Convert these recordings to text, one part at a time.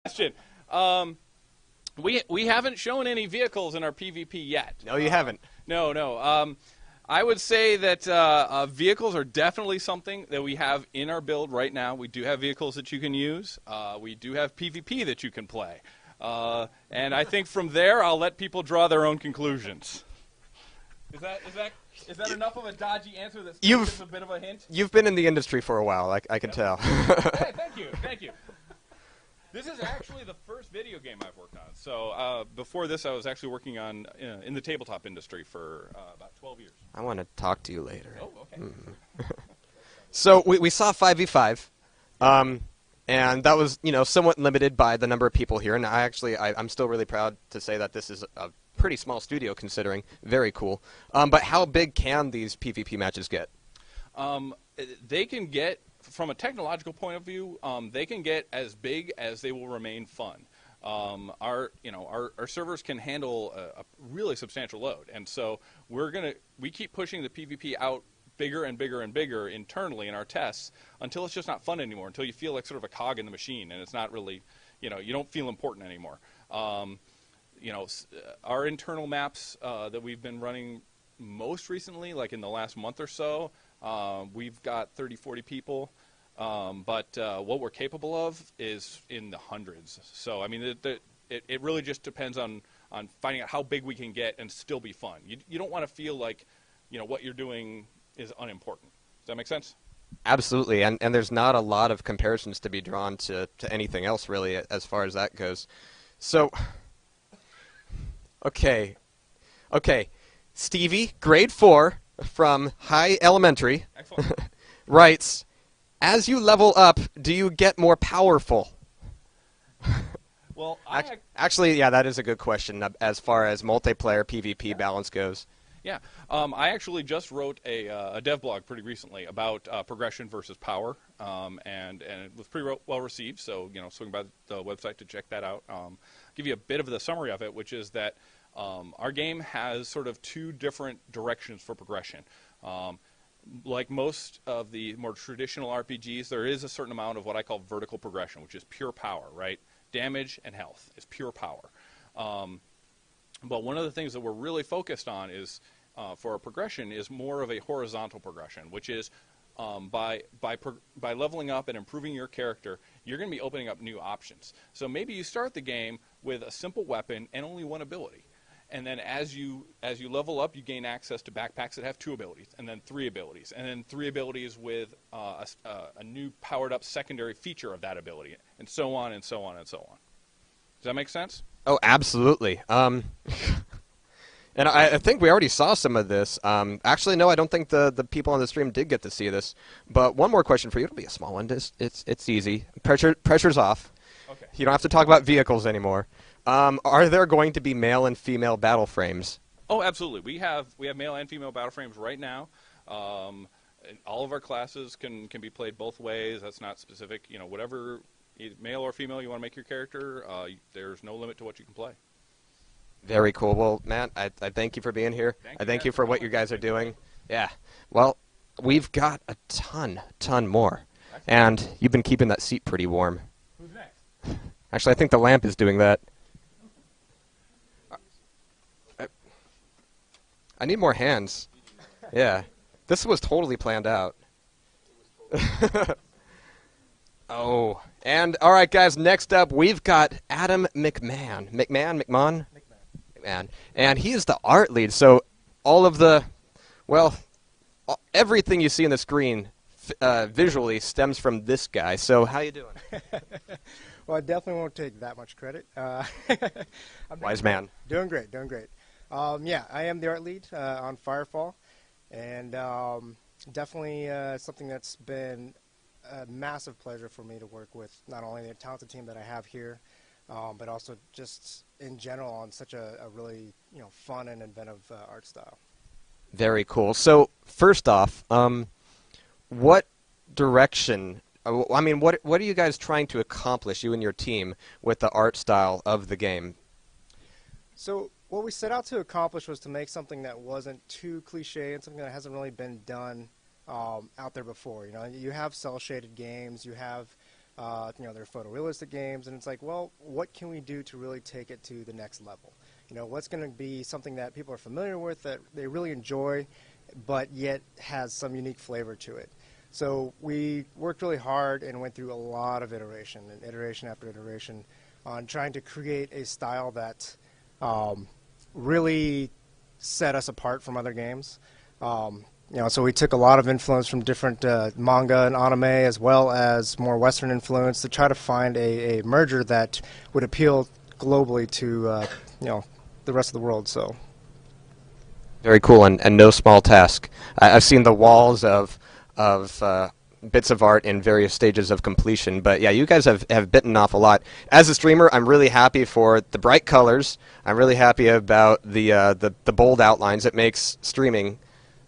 Question. We haven't shown any vehicles in our PvP yet. No, you haven't. No, no. I would say that vehicles are definitely something that we have in our build right now. We do have vehicles that you can use. We do have PvP that you can play. And I think from there, I'll let people draw their own conclusions. Is that enough of a dodgy answer that's just a bit of a hint? You've been in the industry for a while, I can tell. Hey, thank you. This is actually the first video game I've worked on. So before this, I was actually working on in the tabletop industry for about 12 years. I want to talk to you later. Oh, okay. So we saw 5v5, and that was somewhat limited by the number of people here. And I'm still really proud to say that this is a pretty small studio considering. Very cool. But how big can these PvP matches get? They can get, from a technological point of view, they can get as big as they will remain fun. Our servers can handle a really substantial load, and so we keep pushing the PvP out bigger and bigger and bigger internally in our tests until it's just not fun anymore. Until you feel like sort of a cog in the machine, and it's not really, you don't feel important anymore. Our internal maps that we've been running most recently, like in the last month or so, we've got 30, 40 people. But what we're capable of is in the hundreds. So, I mean, it really just depends on finding out how big we can get and still be fun. You don't want to feel like, what you're doing is unimportant. Does that make sense? Absolutely, and there's not a lot of comparisons to be drawn to anything else, really, as far as that goes. So, okay. Stevie, grade 4 from High Elementary, writes, as you level up, do you get more powerful? Well, actually, yeah, that is a good question as far as multiplayer PvP balance goes. Yeah, I actually just wrote a dev blog pretty recently about progression versus power, and it was pretty well received. So swing by the website to check that out. Give you a bit of the summary of it, which is that our game has sort of two different directions for progression. Like most of the more traditional RPGs, there is a certain amount of what I call vertical progression, which is pure power, right? Damage and health is pure power. But one of the things that we're really focused on is, for our progression, is more of a horizontal progression, which is by leveling up and improving your character, you're going to be opening up new options. So maybe you start the game with a simple weapon and only one ability. And then as you level up, you gain access to backpacks that have 2 abilities, and then 3 abilities, and then 3 abilities with a new powered-up secondary feature of that ability, and so on and so on and so on. Does that make sense? Oh, absolutely. And I think we already saw some of this. Actually, no, I don't think the people on the stream did get to see this. But one more question for you. It'll be a small one. It's easy. Pressure's off. Okay. You don't have to talk about vehicles anymore. Are there going to be male and female battle frames? Oh, absolutely. We have male and female battle frames right now. All of our classes can be played both ways. That's not specific. Whatever male or female you want to make your character, there's no limit to what you can play. Very cool. Well, Matt, I thank you for being here. I thank you for what you guys are doing. Yeah. Well, we've got a ton more. And you've been keeping that seat pretty warm. Who's next? Actually, I think the lamp is doing that. I need more hands. Yeah. This was totally planned out. Oh. And, all right, guys, next up, we've got Adam McMahon. McMahon? McMahon. And he is the art lead. So all of the, everything you see on the screen visually stems from this guy. So how you doing? Well, I definitely won't take that much credit. Wise man. Doing great. Yeah, I am the art lead on Firefall, and definitely something that's been a massive pleasure for me to work with not only the talented team that I have here, but also just in general on such a really fun and inventive art style. Very cool. So first off, what direction? I mean, what are you guys trying to accomplish, you and your team, with the art style of the game? So what we set out to accomplish was to make something that wasn't too cliche and something that hasn't really been done out there before. You have cel-shaded games, you have They're photorealistic games, and it's like, well, what can we do to really take it to the next level? What's going to be something that people are familiar with, that they really enjoy, but yet has some unique flavor to it. So we worked really hard and went through a lot of iteration after iteration on trying to create a style that really set us apart from other games. So we took a lot of influence from different manga and anime, as well as more Western influence, to try to find a merger that would appeal globally to the rest of the world. So very cool, and no small task. I've seen the walls of bits of art in various stages of completion, but yeah, you guys have bitten off a lot. As a streamer, I'm really happy for the bright colors. I'm really happy about the bold outlines. It makes streaming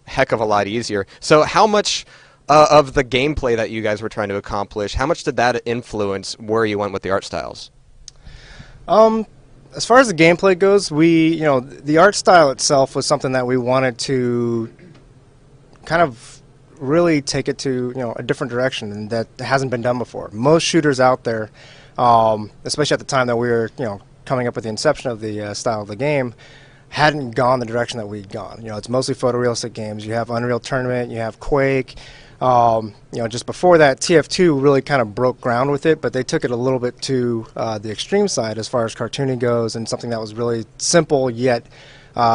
a heck of a lot easier. So how much of the gameplay that you guys were trying to accomplish, how much did that influence where you went with the art styles? As far as the gameplay goes, the art style itself was something that we wanted to kind of really take it to a different direction, and that hasn't been done before. Most shooters out there, especially at the time that we were coming up with the inception of the style of the game, hadn't gone the direction that we'd gone. It's mostly photorealistic games. You have Unreal Tournament, you have Quake. Just before that, TF2 really kind of broke ground with it, but they took it a little bit to the extreme side as far as cartoony goes, and something that was really simple yet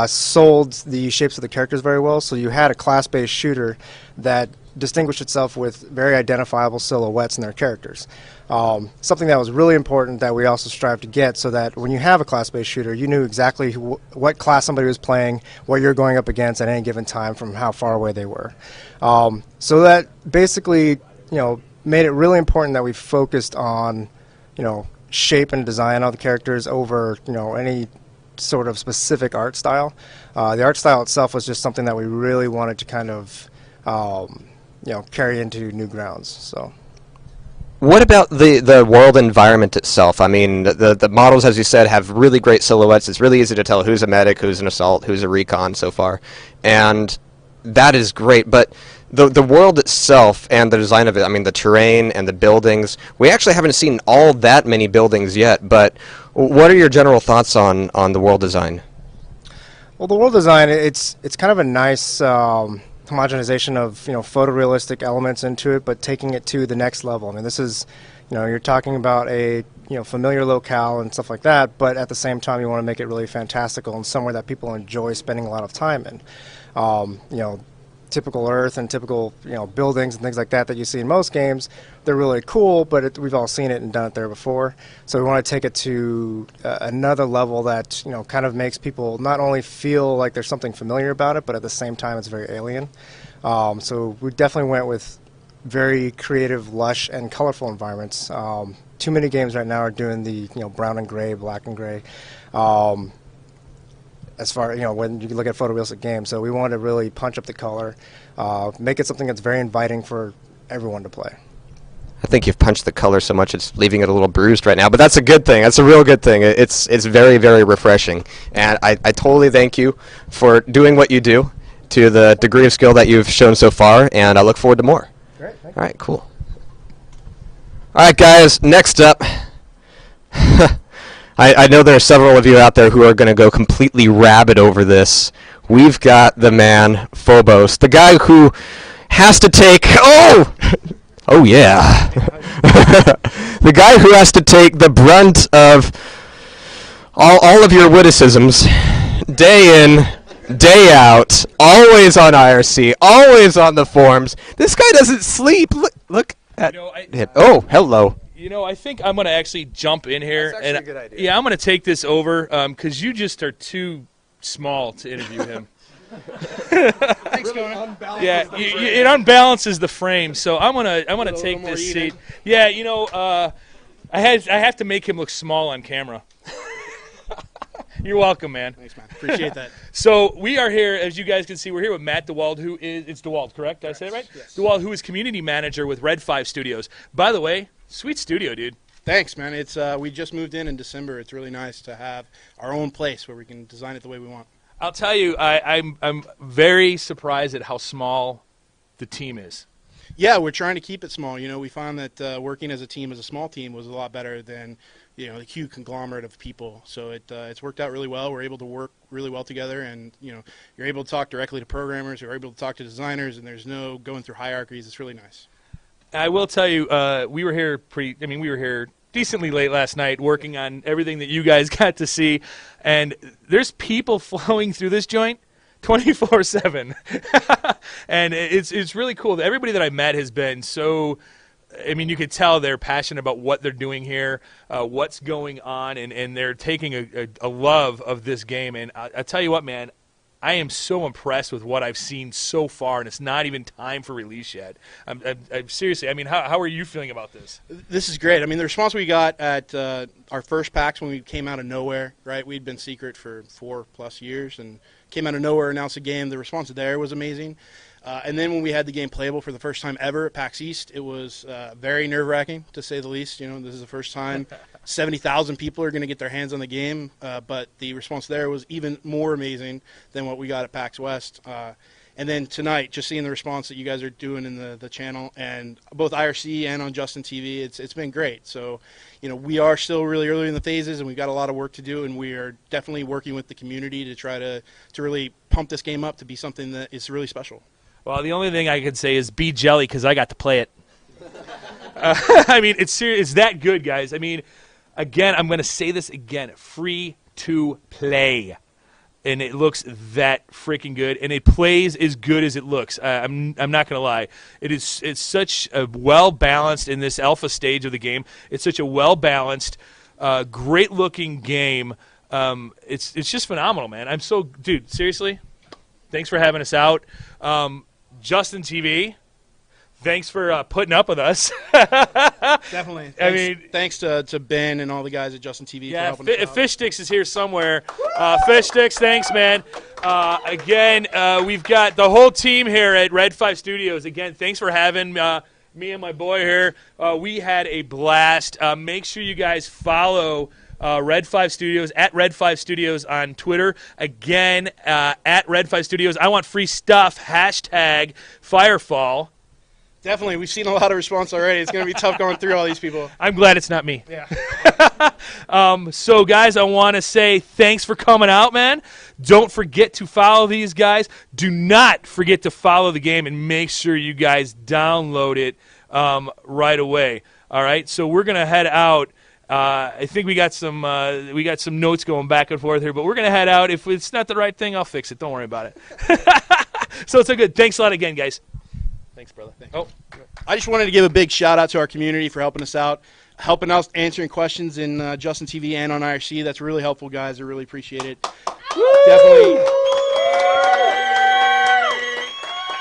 sold the shapes of the characters very well. So you had a class-based shooter that distinguished itself with very identifiable silhouettes in their characters. Something that was really important that we also strive to get, so that when you have a class-based shooter, you knew exactly what class somebody was playing, what you're going up against at any given time from how far away they were. So that basically made it really important that we focused on shape and design of the characters over any sort of specific art style. The art style itself was just something that we really wanted to kind of carry into new grounds. So. What about the world environment itself? I mean, the models, as you said, have really great silhouettes. It's really easy to tell who's a medic, who's an assault, who's a recon so far, and that is great. But the world itself and the design of it, I mean, the terrain and the buildings, we actually haven't seen all that many buildings yet, but what are your general thoughts on the world design? Well, the world design, it's kind of a nice homogenization of photorealistic elements into it, but taking it to the next level. I mean, this is you're talking about a familiar locale and stuff like that, but at the same time you want to make it really fantastical and somewhere that people enjoy spending a lot of time in. Typical Earth and typical buildings and things like that you see in most games, they're really cool, but we've all seen it and done it there before. So we want to take it to another level that kind of makes people not only feel like there's something familiar about it, but at the same time it's very alien. So we definitely went with very creative, lush, and colorful environments. Too many games right now are doing the brown and gray, black and gray. As far when you look at photorealistic games, so we want to really punch up the color, make it something that's very inviting for everyone to play. I think you've punched the color so much it's leaving it a little bruised right now, but that's a good thing. That's a real good thing. It's very, very refreshing, and I totally thank you for doing what you do to the degree of skill that you've shown so far, and I look forward to more. Great, thank you. All right, cool. All right, guys, next up. I know there are several of you out there who are going to go completely rabid over this. We've got the man, Phobos, the guy who has to take... Oh, yeah. The guy who has to take the brunt of all of your witticisms, day in, day out, always on IRC, always on the forums. This guy doesn't sleep. Look at him. Oh, hello. I think I'm going to actually jump in here. That's actually a good idea. Yeah, I'm going to take this over because you just are too small to interview him. Thanks, Conan. Yeah, it unbalances the frame, so I'm gonna take this seat. Yeah, I have to make him look small on camera. You're welcome, man. Thanks, man. Appreciate that. So we are here, as you guys can see, we're here with Matt DeWald, who is, it's DeWald, correct? Did I say it right? Yes. DeWald, who is community manager with Red 5 Studios. By the way, sweet studio, dude. Thanks, man. It's we just moved in December. It's really nice to have our own place where we can design it the way we want. I'll tell you, I'm very surprised at how small the team is. Yeah, we're trying to keep it small. You know, we found that working as a team, as a small team, was a lot better than, you know, the huge conglomerate of people. So it's worked out really well. We're able to work really well together, and, you know, you're able to talk directly to programmers, you're able to talk to designers, and there's no going through hierarchies. It's really nice. I will tell you, we were here decently late last night working on everything that you guys got to see, and there's people flowing through this joint 24/7. And it's really cool. Everybody that I met has been so, I mean, you could tell they're passionate about what they're doing here, what's going on, and they're taking a love of this game. And I tell you what, man, I am so impressed with what I've seen so far, and it's not even time for release yet. I'm seriously, I mean, how are you feeling about this? This is great. I mean, the response we got at our first PAX when we came out of nowhere, right? We'd been secret for 4+ years and came out of nowhere, announced a game. The response there was amazing. And then when we had the game playable for the first time ever at PAX East, it was very nerve-wracking, to say the least. You know, this is the first time 70,000 people are going to get their hands on the game, but the response there was even more amazing than what we got at PAX West. And then tonight, just seeing the response that you guys are doing in the channel, and both IRC and on Justin TV, it's been great. So, you know, we are still really early in the phases, and we've got a lot of work to do, and we are definitely working with the community to try to really pump this game up to be something that is really special. Well, the only thing I could say is be jelly because I got to play it. I mean, it's that good, guys. I mean, again, I'm going to say this again, free to play. And it looks that freaking good, and it plays as good as it looks. I'm not going to lie. It's such a well-balanced, in this alpha stage of the game, it's such a well-balanced, great-looking game. It's just phenomenal, man. Dude, seriously, thanks for having us out. Justin TV, thanks for putting up with us. Definitely. Thanks to Ben and all the guys at Justin TV for helping us out. Fish Sticks is here somewhere. Fish Sticks, thanks, man. Again, we've got the whole team here at Red 5 Studios. Again, thanks for having me and my boy here. We had a blast. Make sure you guys follow Red 5 Studios, at Red 5 Studios on Twitter. Again, at Red 5 Studios. I want free stuff. Hashtag Firefall. Definitely. We've seen a lot of response already. It's going to be tough going through all these people. I'm glad it's not me. Yeah. So, guys, I want to say thanks for coming out, man. Don't forget to follow these guys. Do not forget to follow the game, and make sure you guys download it right away. All right? So we're going to head out. I think we got some notes going back and forth here, but we're going to head out. If it's not the right thing, I'll fix it. Don't worry about it. So it's a good. Thanks a lot again, guys. Thanks, brother. Thanks. Oh, I just wanted to give a big shout out to our community for helping us out, helping us answering questions in Justin TV and on IRC. That's really helpful, guys. I really appreciate it. Definitely.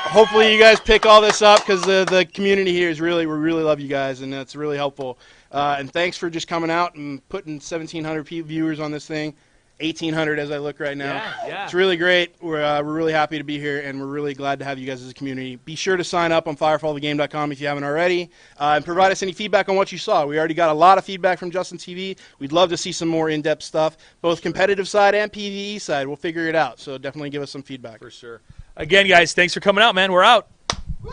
Hopefully you guys pick all this up, because the community here is we really love you guys, and that's really helpful. And thanks for just coming out and putting 1,700 viewers on this thing. 1,800 as I look right now. Yeah. It's really great. We're really happy to be here, and we're really glad to have you guys as a community. Be sure to sign up on firefallthegame.com if you haven't already, and provide us any feedback on what you saw. We already got a lot of feedback from Justin TV. We'd love to see some more in-depth stuff, both competitive side and PvE side. We'll figure it out, so definitely give us some feedback. for sure. Again, guys, thanks for coming out, man. We're out. Woo!